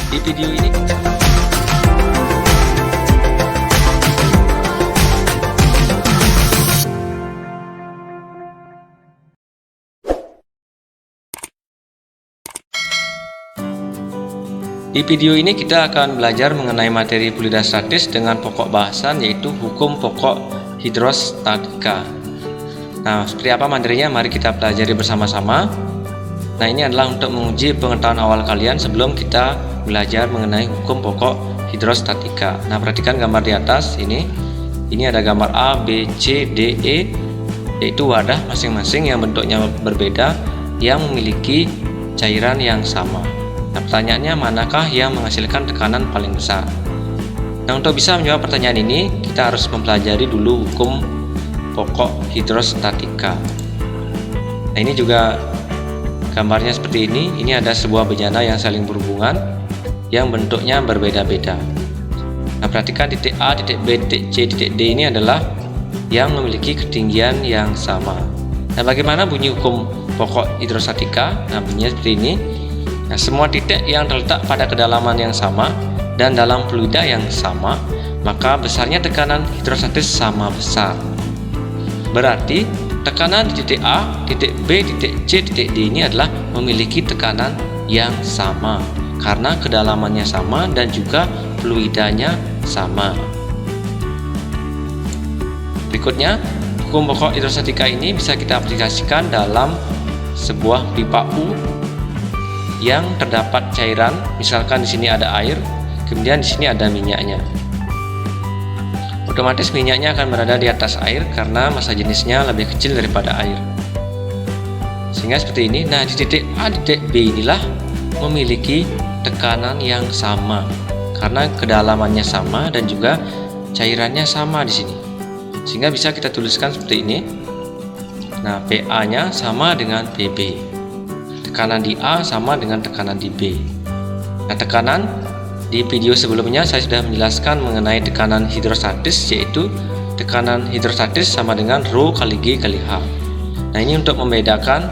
Di video ini kita akan belajar mengenai materi fluidostatis dengan pokok bahasan, yaitu hukum pokok hidrostatika. Nah, seperti apa materinya? Mari kita pelajari bersama-sama. Nah, ini adalah untuk menguji pengetahuan awal kalian sebelum kita belajar mengenai hukum pokok hidrostatika. Nah, perhatikan gambar di atas ini. Ini ada gambar A, B, C, D, E, yaitu wadah masing-masing yang bentuknya berbeda yang memiliki cairan yang sama. Nah, pertanyaannya, manakah yang menghasilkan tekanan paling besar? Nah, untuk bisa menjawab pertanyaan ini, kita harus mempelajari dulu hukum pokok hidrostatika. Nah, ini juga gambarnya seperti ini. Ini ada sebuah bejana yang saling berhubungan yang bentuknya berbeda-beda. Nah, perhatikan titik A, titik B, titik C, titik D ini adalah yang memiliki ketinggian yang sama. Nah, bagaimana bunyi hukum pokok hidrostatika? Nah, bunyinya seperti ini. Nah, semua titik yang terletak pada kedalaman yang sama dan dalam fluida yang sama, maka besarnya tekanan hidrostatis sama besar. Berarti tekanan di titik A, titik B, titik C, titik D ini adalah memiliki tekanan yang sama karena kedalamannya sama dan juga fluidanya sama. Berikutnya, hukum pokok hidrostatika ini bisa kita aplikasikan dalam sebuah pipa U yang terdapat cairan. Misalkan di sini ada air, kemudian di sini ada minyaknya. Otomatis minyaknya akan berada di atas air karena massa jenisnya lebih kecil daripada air. Sehingga seperti ini. Nah, di titik A, titik B inilah memiliki tekanan yang sama karena kedalamannya sama dan juga cairannya sama di sini. Sehingga bisa kita tuliskan seperti ini. Nah, PA-nya sama dengan PB. Tekanan di A sama dengan tekanan di B. Nah, tekanan di video sebelumnya saya sudah menjelaskan mengenai tekanan hidrostatis, yaitu tekanan hidrostatis sama dengan Rho kali G kali H. Nah, ini untuk membedakan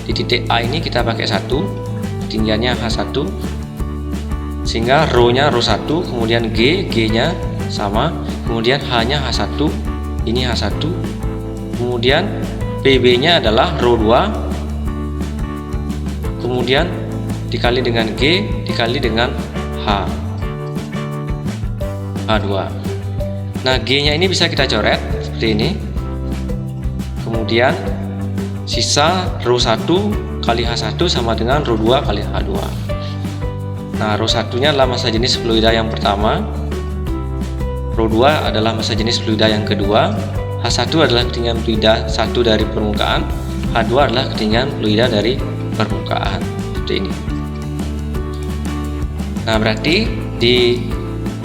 di titik A ini kita pakai 1, ketinggiannya H1, sehingga Rho-nya Rho1, kemudian G-nya sama, kemudian H-nya H1, ini H1, kemudian PB-nya adalah Rho2, kemudian dikali dengan G dikali dengan H2. Nah, G-nya ini bisa kita coret seperti ini. Kemudian sisa Rho1 kali H1 sama dengan Rho2 kali H2. Nah, Rho1-nya adalah massa jenis fluida yang pertama, Rho2 adalah massa jenis fluida yang kedua, H1 adalah ketinggian fluida 1 dari permukaan, H2 adalah ketinggian fluida dari permukaan. Seperti ini. Nah, berarti di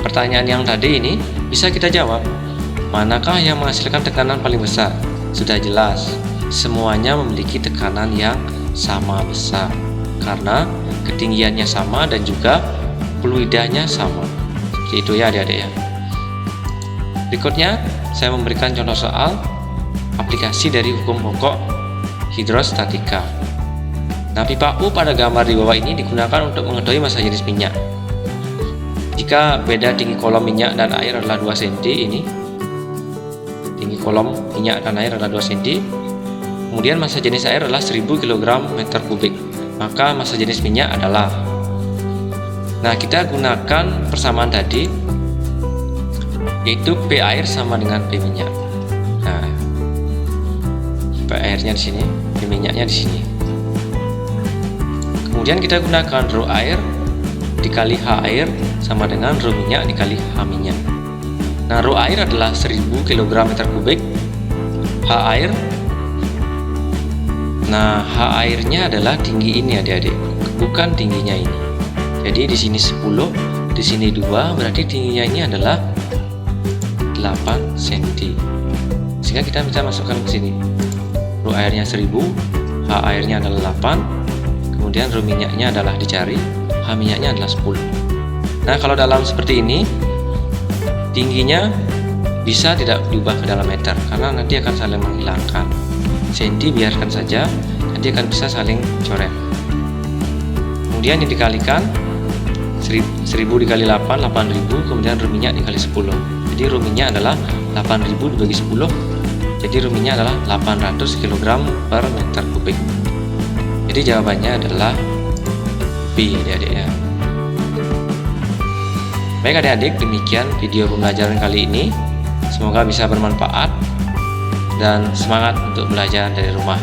pertanyaan yang tadi ini bisa kita jawab, manakah yang menghasilkan tekanan paling besar? Sudah jelas, semuanya memiliki tekanan yang sama besar karena ketinggiannya sama dan juga fluidanya sama. Seperti itu ya adik-adik ya. Berikutnya saya memberikan contoh soal aplikasi dari hukum pokok hidrostatika. Nah, pipa U pada gambar di bawah ini digunakan untuk mengetahui massa jenis minyak. Jika beda tinggi kolom minyak dan air adalah 2 cm, ini tinggi kolom minyak dan air adalah 2 cm, kemudian massa jenis air adalah 1000 kg meter kubik, maka massa jenis minyak adalah. Nah, kita gunakan persamaan tadi, yaitu P air sama dengan P minyak. Nah, P airnya di sini, P minyaknya di sini. Kemudian kita gunakan Rho air dikali H air sama dengan Rho minyak dikali H minyak. Nah, Rho air adalah 1000 kg meter kubik, H air. Nah, H airnya adalah tinggi ini adik-adik, bukan tingginya ini. Jadi di sini 10, di sini 2, berarti tingginya ini adalah 8 cm. Sehingga kita bisa masukkan ke sini. Rho airnya 1000, H airnya adalah 8. Kemudian Rho minyaknya adalah dicari, H minyaknya adalah 10. Nah, kalau dalam seperti ini, tingginya bisa tidak diubah ke dalam meter karena nanti akan saling menghilangkan. Senti biarkan saja, nanti akan bisa saling coret. Kemudian yang dikalikan 1000 dikali 8, 8000, kemudian ruminya dikali 10. Jadi ruminya adalah 8000 dibagi 10. Jadi ruminya adalah 800 kg per meter kubik. Jadi jawabannya adalah B, adik-adik ya. Baik adik-adik, demikian video pembelajaran kali ini. Semoga bisa bermanfaat dan semangat untuk belajar dari rumah.